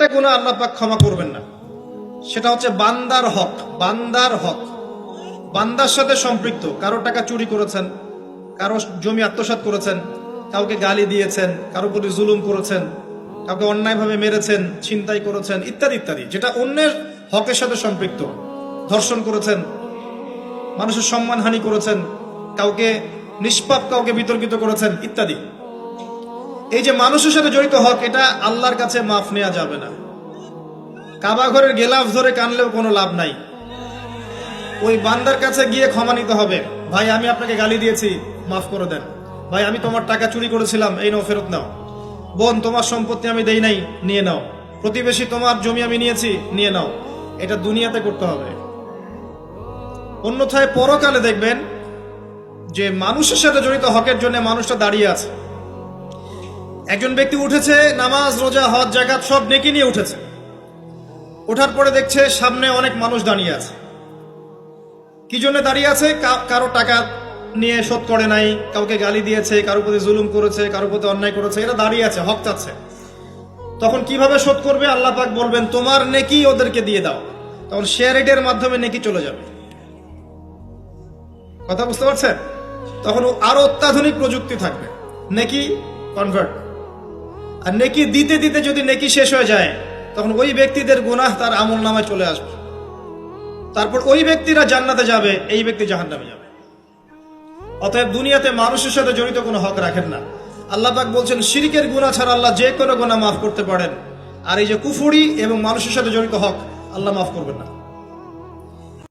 একটা গুনাহ আল্লাহ পাক ক্ষমা করবেন না, সেটা হচ্ছে বান্দার হক। বান্দার হক বান্দার সাথে সম্পৃক্ত। কারো টাকা চুরি করেছেন, কারো জমি আত্মসাৎ করেছেন, কাউকে গালি দিয়েছেন, কারো প্রতি জুলুম করেছেন, কাউকে অন্যায়ভাবে মেরেছেন, ছিনতাই করেছেন, ইত্যাদি ইত্যাদি, যেটা অন্যের হকের সাথে সম্পৃক্ত। ধর্ষণ করেছেন, মানুষের সম্মানহানি করেছেন, কাউকে নিষ্পাপ কাউকে বিতর্কিত করেছেন, ইত্যাদি। এই যে মানুষের সাথে জড়িত হক, এটা আল্লাহর কাছে মাফ নেওয়া যাবে না। কাবা ঘরের গেলাফ ধরে কানলেও কোনো লাভ নাই। ওই বান্দার কাছে গিয়ে ক্ষমা নিতে হবে। ভাই, আমি আপনাকে গালি দিয়েছি, মাফ করে দেন। ভাই, আমি তোমার টাকা চুরি করেছিলাম, এই নাও, ফেরত নাও। বোন, তোমার সম্পত্তি আমি দেই নাই, নিয়ে নাও। প্রতিবেশী, তোমার জমি আমি নিয়েছি, নিয়ে নাও। এটা দুনিয়াতে করতে হবে। অন্যথায় পরকালে দেখবেন যে মানুষের সাথে জড়িত হকের জন্য মানুষটা দাঁড়িয়ে আছে। একজন ব্যক্তি উঠেছে, নামাজ, রোজা, হজ, যাকাত সব নেকি নিয়ে উঠেছে। ওঠার পরে দেখছে সামনে অনেক মানুষ দাঁড়িয়ে আছে। কি জন্য দাঁড়িয়ে আছে? কারো টাকা নিয়ে শোধ করে নাই, কাউকে গালি দিয়েছে, কারো প্রতি জুলুম করেছে, কারো প্রতি অন্যায় করেছে, এরা দাঁড়িয়ে আছে, হক চাচ্ছে। তখন কিভাবে শোধ করবে? আল্লাহ পাক বলবেন, তোমার নেকি ওদেরকে দিয়ে দাও। তখন শেয়ার রেটের মাধ্যমে নেকি চলে যাবে। কথা বুঝতে পারছেন? তখন আরো অত্যাধুনিক প্রযুক্তি থাকবে, নেকি কনভার্ট। আর নেকি দিতে দিতে যদি নেকি শেষ হয়ে যায়, তখন ওই ব্যক্তিদের গুনাহ তার আমল নামায় চলে আসবে। তারপর ওই ব্যক্তিরা জান্নাতে যাবে, এই ব্যক্তি জাহান্নামে যাবে। অতএব দুনিয়াতে মানুষের সাথে জড়িত কোনো হক রাখেন না। আল্লাহ পাক বলছেন, শিরকের গুনাহ ছাড়া আল্লাহ যে কোনো গুনাহ মাফ করতে পারেন। আর এই যে কুফরি এবং মানুষের সাথে জড়িত হক, আল্লাহ মাফ করবেন না।